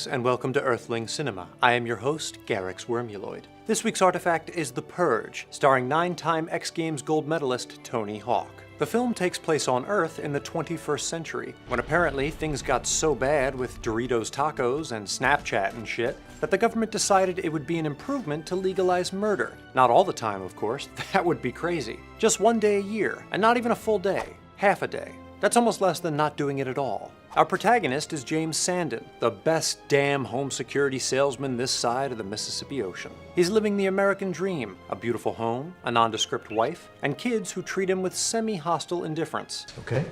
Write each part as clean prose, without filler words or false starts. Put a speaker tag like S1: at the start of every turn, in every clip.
S1: And welcome to Earthling Cinema. I am your host, garyx Wormuloid. This week's artifact is The Purge, starring 9-time X Games gold medalist Tony Hawk. The film takes place on Earth in the 21st century, when apparently things got so bad with Doritos tacos and Snapchat and shit, that the government decided it would be an improvement to legalize murder. Not all the time, of course, that would be crazy. Just one day a year, and not even a full day, half a day. That's almost less than not doing it at all. Our protagonist is James Sandin, the best damn home security salesman this side of the Mississippi Ocean. He's living the American dream, a beautiful home, a nondescript wife, and kids who treat him with semi-hostile indifference.
S2: Okay.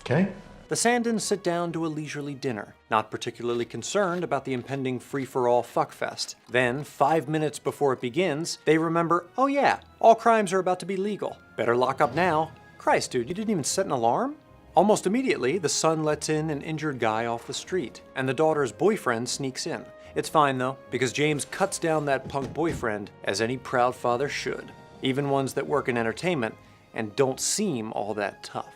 S1: The Sandins sit down to a leisurely dinner, not particularly concerned about the impending free-for-all fuckfest. Then, 5 minutes before it begins, they remember, oh yeah, all crimes are about to be legal. Better lock up now. Christ, dude, you didn't even set an alarm? Almost immediately, the son lets in an injured guy off the street, and the daughter's boyfriend sneaks in. It's fine though, because James cuts down that punk boyfriend, as any proud father should. Even ones that work in entertainment and don't seem all that tough.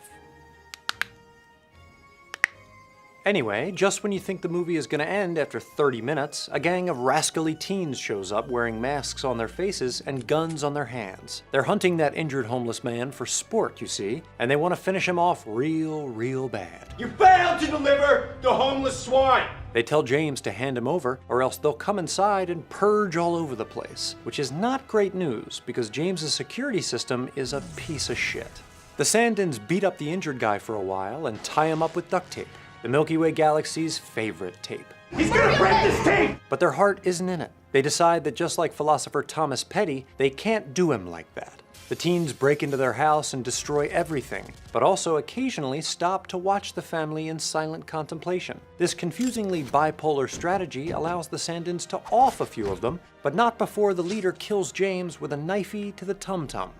S1: Anyway, just when you think the movie is going to end after 30 minutes, a gang of rascally teens shows up wearing masks on their faces and guns on their hands. They're hunting that injured homeless man for sport, you see, and they want to finish him off real bad.
S3: You failed to deliver the homeless swine!
S1: They tell James to hand him over, or else they'll come inside and purge all over the place, which is not great news because James's security system is a piece of shit. The Sandins beat up the injured guy for a while and tie him up with duct tape. The Milky Way galaxy's favorite tape.
S3: He's gonna break this tape!
S1: But their heart isn't in it. They decide that just like philosopher Thomas Petty, they can't do him like that. The teens break into their house and destroy everything, but also occasionally stop to watch the family in silent contemplation. This confusingly bipolar strategy allows the Sandins to off a few of them, but not before the leader kills James with a knifey to the tum-tum.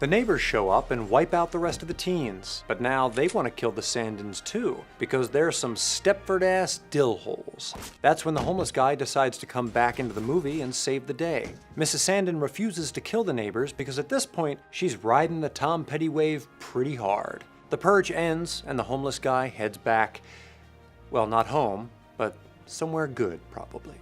S1: The neighbors show up and wipe out the rest of the teens, but now they want to kill the Sandins too, because they're some Stepford-ass dillholes. That's when the homeless guy decides to come back into the movie and save the day. Mrs. Sandin refuses to kill the neighbors because at this point, she's riding the Tom Petty wave pretty hard. The purge ends and the homeless guy heads back, well, not home, but somewhere good, probably.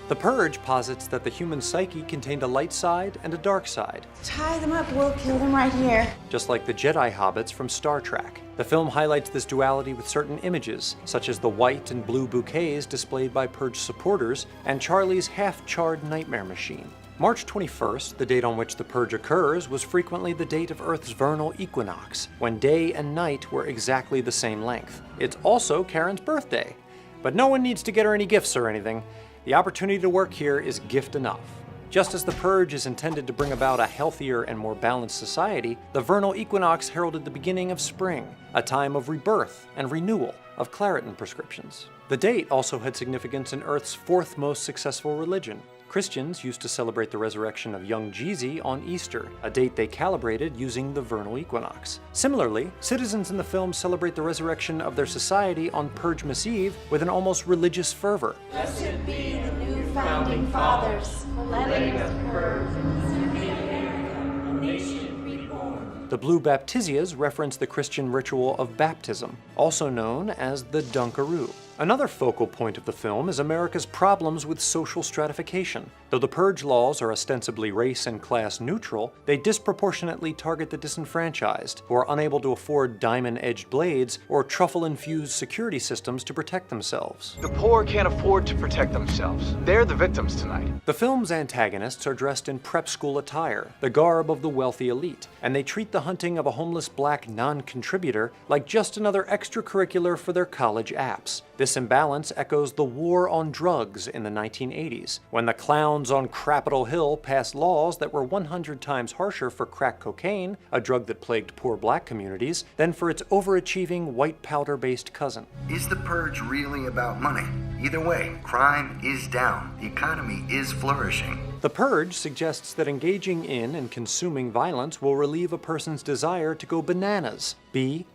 S1: The Purge posits that the human psyche contained a light side and a dark side.
S4: Tie them up, we'll kill them right here.
S1: Just like the Jedi hobbits from Star Trek. The film highlights this duality with certain images, such as the white and blue bouquets displayed by Purge supporters, and Charlie's half-charred nightmare machine. March 21st, the date on which the Purge occurs, was frequently the date of Earth's vernal equinox, when day and night were exactly the same length. It's also Karen's birthday. But no one needs to get her any gifts or anything. The opportunity to work here is gift enough. Just as the Purge is intended to bring about a healthier and more balanced society, the vernal equinox heralded the beginning of spring, a time of rebirth and renewal of Claritin prescriptions. The date also had significance in Earth's fourth most successful religion. Christians used to celebrate the resurrection of young Jesus on Easter, a date they calibrated using the vernal equinox. Similarly, citizens in the film celebrate the resurrection of their society on Purgemas Eve with an almost religious fervor.
S4: Blessed be the new founding fathers, letting us purge a nation reborn.
S1: The blue baptisias reference the Christian ritual of baptism, also known as the Dunkaroo. Another focal point of the film is America's problems with social stratification. Though the Purge laws are ostensibly race and class neutral, they disproportionately target the disenfranchised, who are unable to afford diamond-edged blades or truffle-infused security systems to protect themselves.
S5: The poor can't afford to protect themselves. They're the victims tonight.
S1: The film's antagonists are dressed in prep school attire, the garb of the wealthy elite, and they treat the hunting of a homeless black non-contributor like just another extracurricular for their college apps. This imbalance echoes the war on drugs in the 1980s, when the clowns on Capitol Hill passed laws that were 100 times harsher for crack cocaine, a drug that plagued poor black communities, than for its overachieving white powder-based cousin.
S6: Is the Purge really about money? Either way, crime is down. The economy is flourishing.
S1: The Purge suggests that engaging in and consuming violence will relieve a person's desire to go bananas. B-A-N-A-N-A-Z?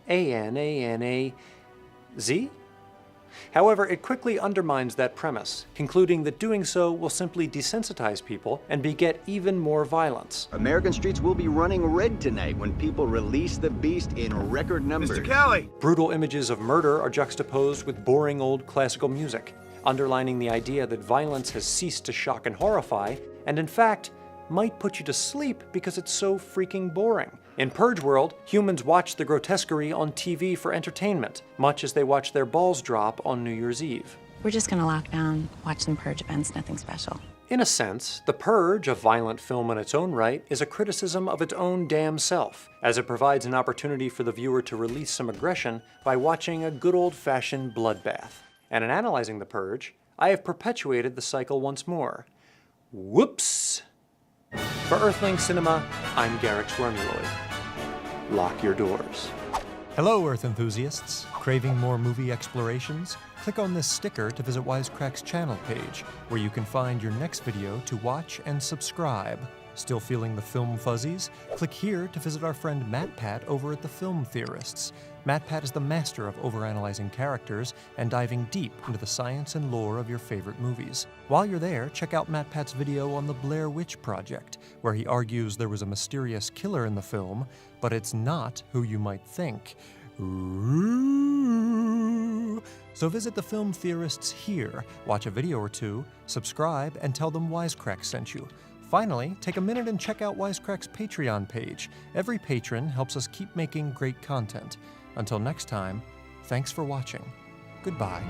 S1: However, it quickly undermines that premise, concluding that doing so will simply desensitize people and beget even more violence.
S2: American streets will be running red tonight when people release the beast in record numbers.
S3: Mr. Kelly!
S1: Brutal images of murder are juxtaposed with boring old classical music, underlining the idea that violence has ceased to shock and horrify, and in fact, might put you to sleep because it's so freaking boring. In Purge World, humans watch the grotesquerie on TV for entertainment, much as they watch their balls drop on New Year's Eve.
S7: We're just gonna lock down, watch some Purge events, nothing special.
S1: In a sense, The Purge, a violent film in its own right, is a criticism of its own damn self, as it provides an opportunity for the viewer to release some aggression by watching a good old-fashioned bloodbath. And in analyzing The Purge, I have perpetuated the cycle once more. Whoops! For Earthling Cinema, I'm garyx Wormuloid. Lock your doors.
S8: Hello, Earth enthusiasts. Craving more movie explorations? Click on this sticker to visit Wisecrack's channel page, where you can find your next video to watch and subscribe. Still feeling the film fuzzies? Click here to visit our friend MatPat over at the Film Theorists. MatPat is the master of overanalyzing characters and diving deep into the science and lore of your favorite movies. While you're there, check out MatPat's video on the Blair Witch Project, where he argues there was a mysterious killer in the film, but it's not who you might think. Ooh. So visit the Film Theorists here, watch a video or two, subscribe, and tell them Wisecrack sent you. Finally, take a minute and check out Wisecrack's Patreon page. Every patron helps us keep making great content. Until next time, thanks for watching. Goodbye.